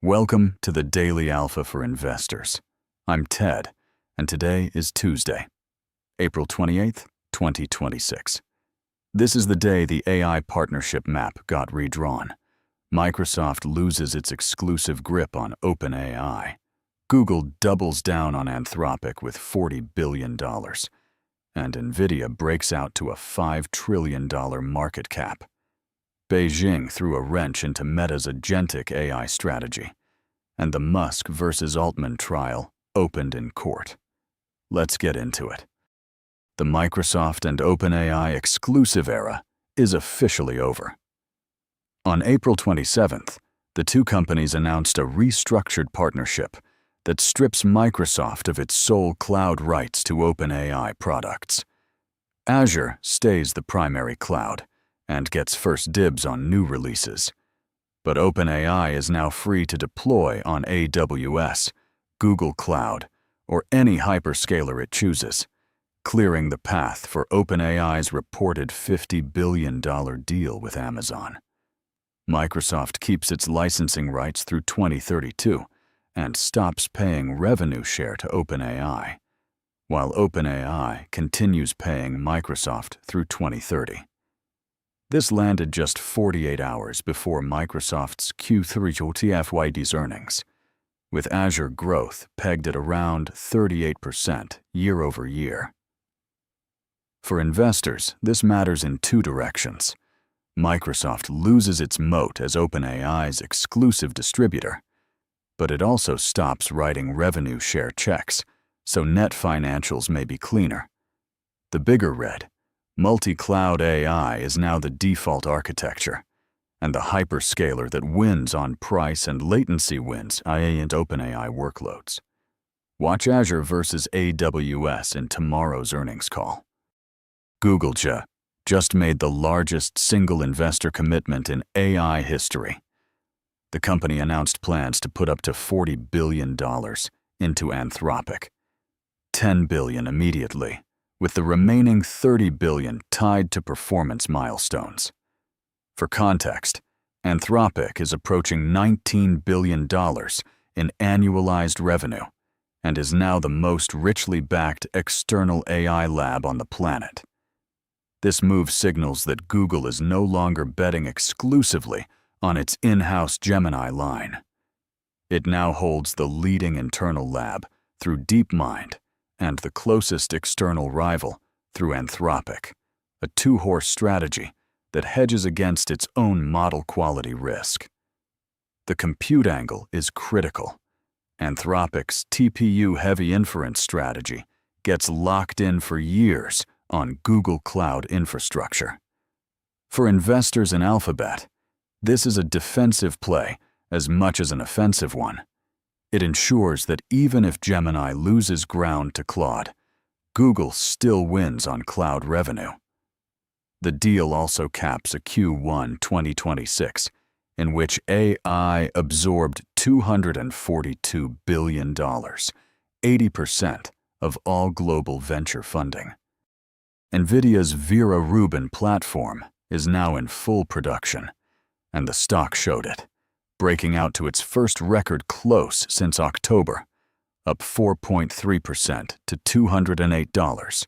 Welcome to the Daily Alpha for Investors. I'm Ted, and today is Tuesday, April 28th, 2026. This is the day the AI partnership map got redrawn. Microsoft loses its exclusive grip on OpenAI. Google doubles down on Anthropic with $40 billion. And NVIDIA breaks out to a $5 trillion market cap. Beijing threw a wrench into Meta's agentic AI strategy, and the Musk versus Altman trial opened in court. Let's get into it. The Microsoft and OpenAI exclusive era is officially over. On April 27th, the two companies announced a restructured partnership that strips Microsoft of its sole cloud rights to OpenAI products. Azure stays the primary cloud and gets first dibs on new releases. But OpenAI is now free to deploy on AWS, Google Cloud, or any hyperscaler it chooses, clearing the path for OpenAI's reported $50 billion deal with Amazon. Microsoft keeps its licensing rights through 2032 and stops paying revenue share to OpenAI, while OpenAI continues paying Microsoft through 2030. This landed just 48 hours before Microsoft's Q3 FYD's earnings, with Azure growth pegged at around 38% year over year. For investors, this matters in two directions. Microsoft loses its moat as OpenAI's exclusive distributor, but it also stops writing revenue share checks, so net financials may be cleaner. The bigger red, multi-cloud AI is now the default architecture, and the hyperscaler that wins on price and latency wins AI and OpenAI workloads. Watch Azure versus AWS in tomorrow's earnings call. Google just made the largest single investor commitment in AI history. The company announced plans to put up to $40 billion into Anthropic, $10 billion immediately, with the remaining $30 billion tied to performance milestones. For context, Anthropic is approaching $19 billion in annualized revenue and is now the most richly backed external AI lab on the planet. This move signals that Google is no longer betting exclusively on its in-house Gemini line. It now holds the leading internal lab through DeepMind and the closest external rival through Anthropic, a two-horse strategy that hedges against its own model quality risk. The compute angle is critical. Anthropic's TPU-heavy inference strategy gets locked in for years on Google Cloud infrastructure. For investors in Alphabet, this is a defensive play as much as an offensive one. It ensures that even if Gemini loses ground to Claude, Google still wins on cloud revenue. The deal also caps a Q1 2026, in which AI absorbed $242 billion, 80% of all global venture funding. NVIDIA's Vera Rubin platform is now in full production, and the stock showed it, breaking out to its first record close since October, up 4.3% to $208,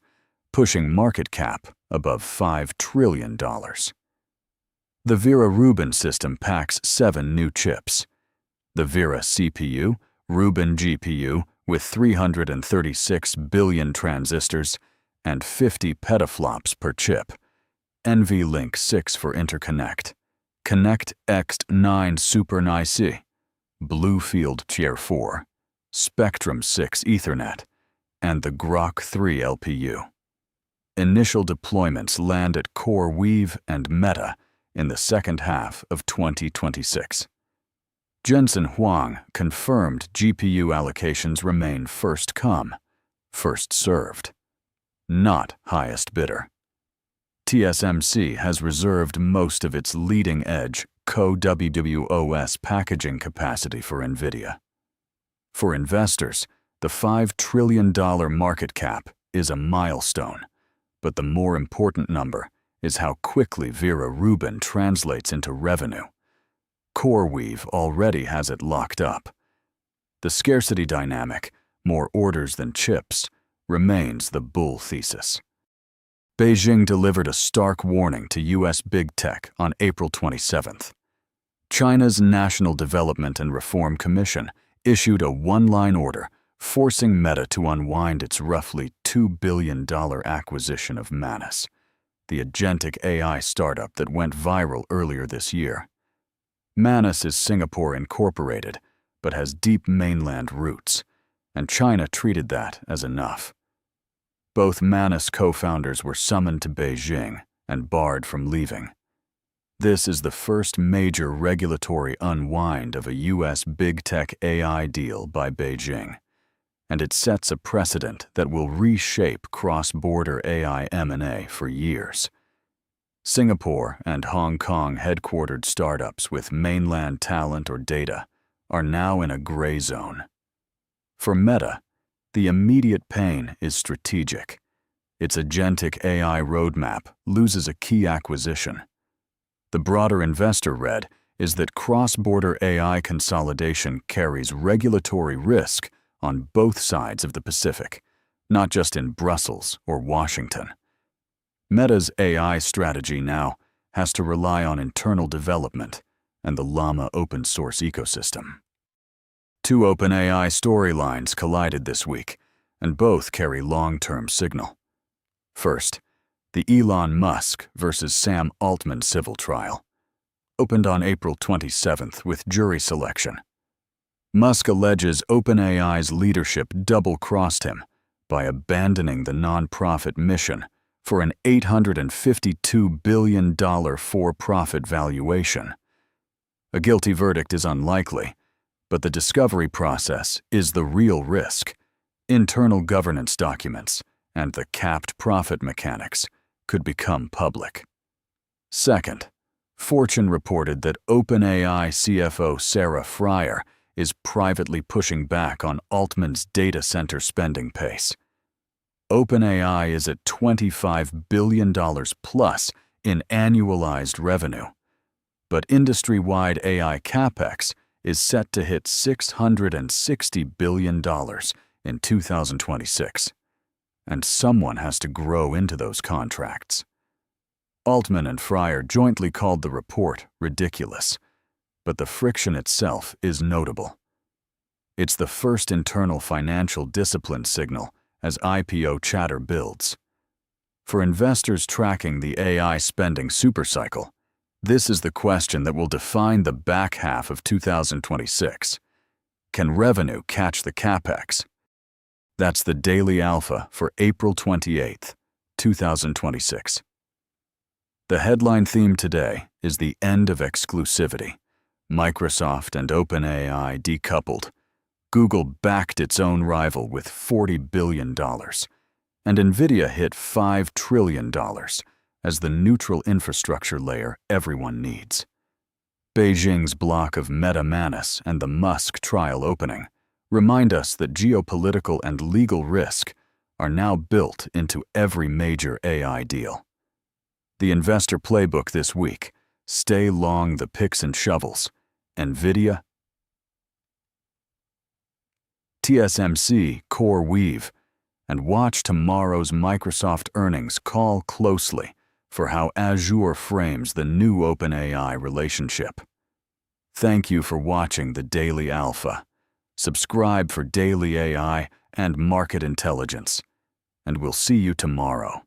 pushing market cap above $5 trillion. The Vera Rubin system packs 7 new chips. The Vera CPU, Rubin GPU with 336 billion transistors and 50 petaflops per chip, NVLink 6 for interconnect, Connect X9 Super IC, Bluefield Tier 4, Spectrum 6 Ethernet, and the Grok 3 LPU. Initial deployments land at CoreWeave and Meta in the second half of 2026. Jensen Huang confirmed GPU allocations remain first come, first served, not highest bidder. TSMC has reserved most of its leading-edge co-WWOS packaging capacity for NVIDIA. For investors, the $5 trillion market cap is a milestone, but the more important number is how quickly Vera Rubin translates into revenue. CoreWeave already has it locked up. The scarcity dynamic, more orders than chips, remains the bull thesis. Beijing delivered a stark warning to U.S. big tech on April 27th. China's National Development and Reform Commission issued a one-line order forcing Meta to unwind its roughly $2 billion acquisition of Manus, the agentic AI startup that went viral earlier this year. Manus is Singapore incorporated, but has deep mainland roots, and China treated that as enough. Both Manus co-founders were summoned to Beijing and barred from leaving. This is the first major regulatory unwind of a U.S. big tech AI deal by Beijing, and it sets a precedent that will reshape cross-border AI M&A for years. Singapore and Hong Kong headquartered startups with mainland talent or data are now in a gray zone. For Meta, the immediate pain is strategic. Its agentic AI roadmap loses a key acquisition. The broader investor read is that cross-border AI consolidation carries regulatory risk on both sides of the Pacific, not just in Brussels or Washington. Meta's AI strategy now has to rely on internal development and the Llama open source ecosystem. Two OpenAI storylines collided this week, and both carry long-term signal. First, the Elon Musk versus Sam Altman civil trial opened on April 27th with jury selection. Musk alleges OpenAI's leadership double-crossed him by abandoning the nonprofit mission for an $852 billion for-profit valuation. A guilty verdict is unlikely, but the discovery process is the real risk. Internal governance documents and the capped profit mechanics could become public. Second, Fortune reported that OpenAI CFO Sarah Friar is privately pushing back on Altman's data center spending pace. OpenAI is at $25 billion plus in annualized revenue, but industry-wide AI capex is set to hit $660 billion in 2026, and someone has to grow into those contracts. Altman and Friar jointly called the report ridiculous, but the friction itself is notable. It's the first internal financial discipline signal as IPO chatter builds. For investors tracking the AI spending supercycle, this is the question that will define the back half of 2026. Can revenue catch the capex? That's the Daily Alpha for April 28, 2026. The headline theme today is the end of exclusivity. Microsoft and OpenAI decoupled. Google backed its own rival with $40 billion. And NVIDIA hit $5 trillion as the neutral infrastructure layer everyone needs. Beijing's block of Meta Manus and the Musk trial opening remind us that geopolitical and legal risk are now built into every major AI deal. The investor playbook this week: stay long the picks and shovels. NVIDIA, TSMC, CoreWeave, and watch tomorrow's Microsoft earnings call closely for how Azure frames the new OpenAI relationship. Thank you for watching the Daily Alpha. Subscribe for daily AI and market intelligence, and we'll see you tomorrow.